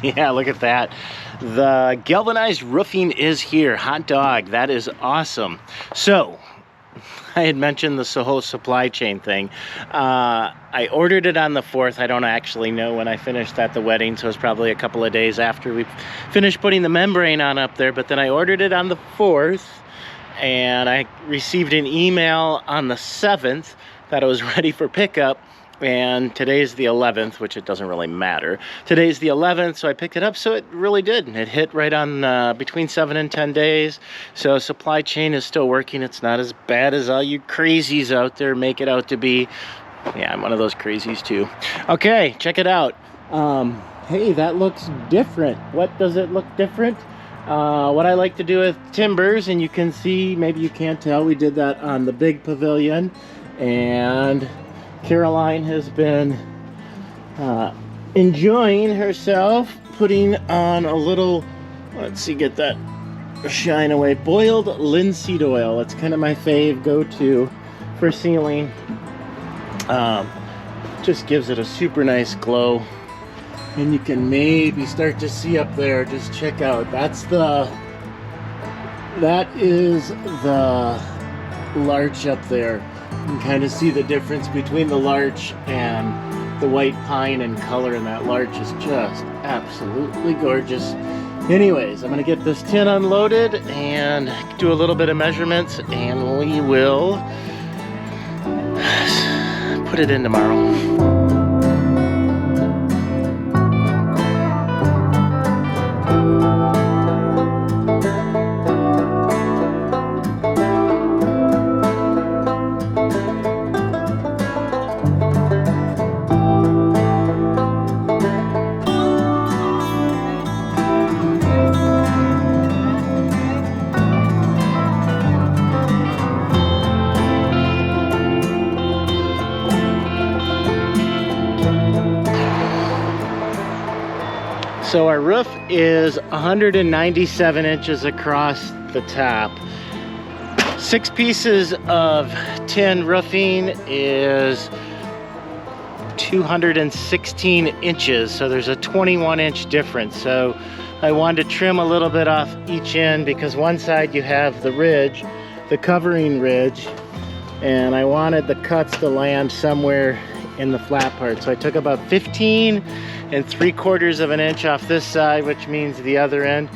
Yeah, look at that. The galvanized roofing is here. Hot dog. That is awesome. So, I had mentioned the whole supply chain thing. I ordered it on the 4th. I don't actually know when I finished at the wedding, so it's probably a couple of days after we finished putting the membrane on up there. But then I ordered it on the 4th, and I received an email on the 7th that it was ready for pickup. And today's the 11th, which it doesn't really matter. Today's the 11th, so I picked it up, so it really did. It hit right on between 7 and 10 days. So supply chain is still working. It's not as bad as all you crazies out there make it out to be. Yeah, I'm one of those crazies too. Okay, check it out. Hey, that looks different. What does it look different? What I like to do with timbers, and you can see, maybe you can't tell, we did that on the big pavilion, and Caroline has been enjoying herself, putting on a little, let's see, get that shine away, boiled linseed oil. It's kind of my fave go-to for sealing. Just gives it a super nice glow. And you can maybe start to see up there, just check out, that is the larch up there. You can kind of see the difference between the larch and the white pine in color, and that larch is just absolutely gorgeous. Anyways, I'm going to get this tin unloaded and do a little bit of measurements, and we will put it in tomorrow. So our roof is 197 inches across the top. 6 pieces of tin roofing is 216 inches, so there's a 21-inch difference. So I wanted to trim a little bit off each end, because one side you have the ridge, the covering ridge, and I wanted the cuts to land somewhere in the flat part. So I took about 15 3/4 of an inch off this side, which means the other end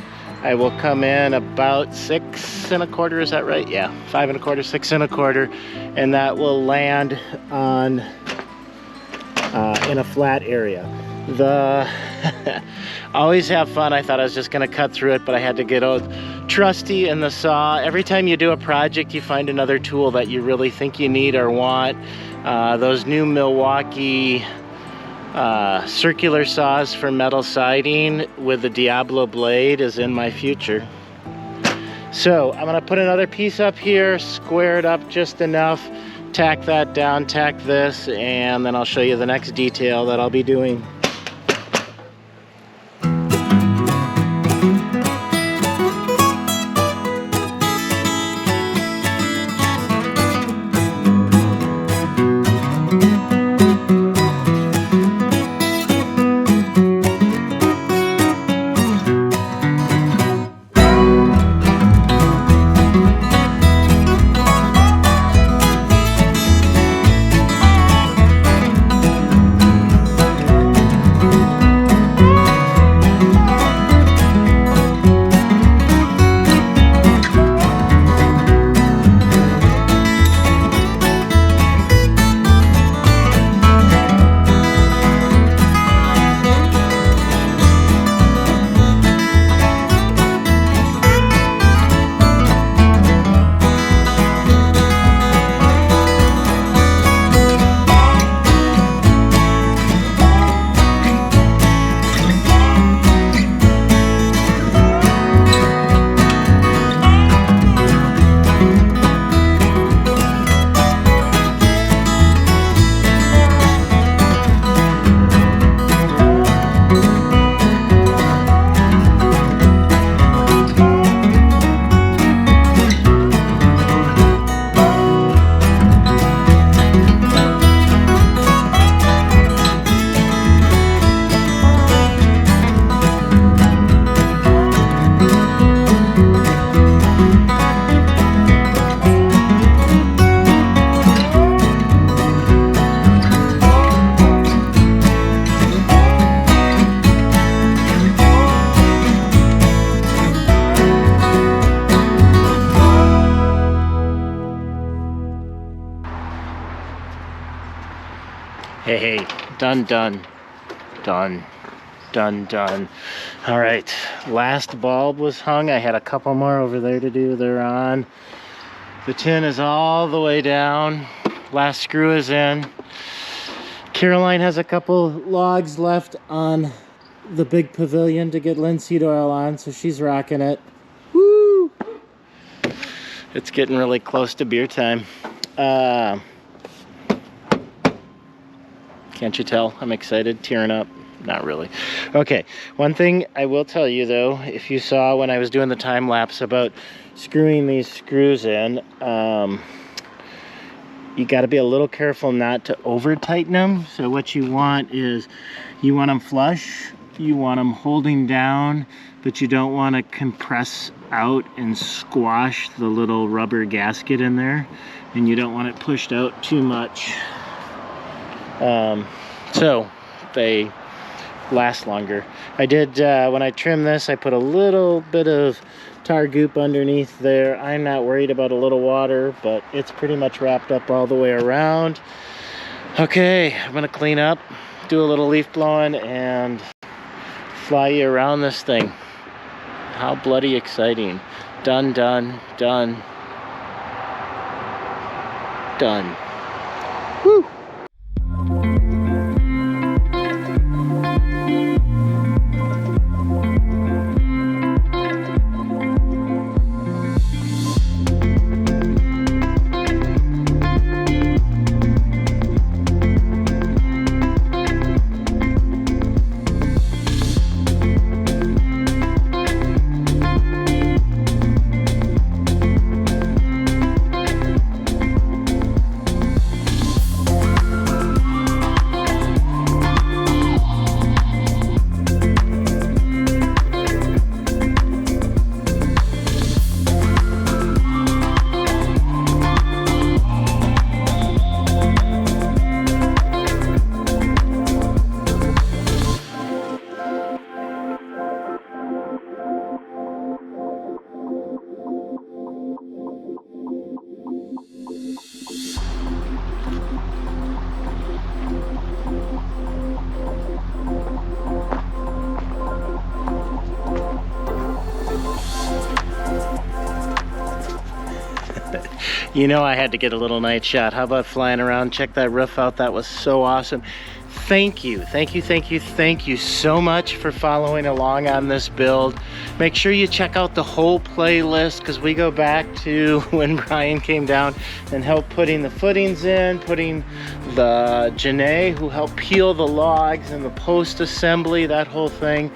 I will come in about 6 1/4. Is that right? Yeah, 5 1/4, 6 1/4, and that will land on in a flat area. Always have fun. I thought I was just gonna cut through it, but I had to get old trusty in the saw. Every time you do a project, you find another tool that you really think you need or want. Those new Milwaukee circular saws for metal siding with the Diablo blade is in my future. So I'm gonna put another piece up here, square it up just enough, tack that down, tack this, and then I'll show you the next detail that I'll be doing. Hey, done, done, done, done, done. All right, last bulb was hung. I had a couple more over there to do. They're on. The tin is all the way down. Last screw is in. Caroline has a couple logs left on the big pavilion to get linseed oil on, so she's rocking it. Woo! It's getting really close to beer time. Can't you tell? I'm excited, tearing up. Not really. Okay, one thing I will tell you though, if you saw when I was doing the time lapse about screwing these screws in, you got to be a little careful not to over tighten them. So what you want is, you want them flush, you want them holding down, but you don't want to compress out and squash the little rubber gasket in there, and you don't want it pushed out too much. So they last longer. I did, when I trimmed this, I put a little bit of tar goop underneath there. I'm not worried about a little water, but it's pretty much wrapped up all the way around. Okay, I'm gonna clean up, do a little leaf blowing, and fly you around this thing. How bloody exciting. Done, done, done, done. Woo! You know I had to get a little night shot. How about flying around? Check that roof out. That was so awesome. Thank you, thank you, thank you, thank you so much for following along on this build. Make sure you check out the whole playlist, because we go back to when Brian came down and helped putting the footings in, putting the Janae who helped peel the logs and the post assembly, that whole thing.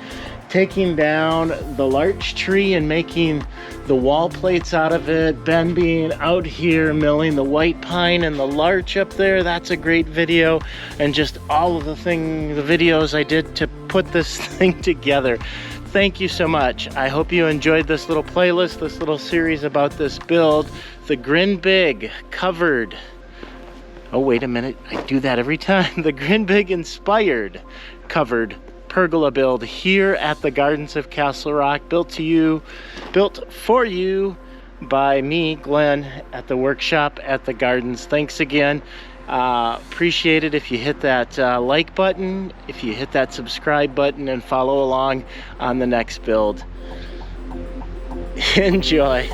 Taking down the larch tree and making the wall plates out of it. Ben being out here milling the white pine and the larch up there. That's a great video. And just all of the videos I did to put this thing together. Thank you so much. I hope you enjoyed this little playlist, this little series about this build. The Grindbygg covered. Oh, wait a minute. I do that every time. The Grindbygg inspired covered pergola build here at the Gardens of Castle Rock, built for you by me, Glenn, at the workshop at the Gardens. Thanks again. Appreciate it if you hit that like button, if you hit that subscribe button, and follow along on the next build. Enjoy.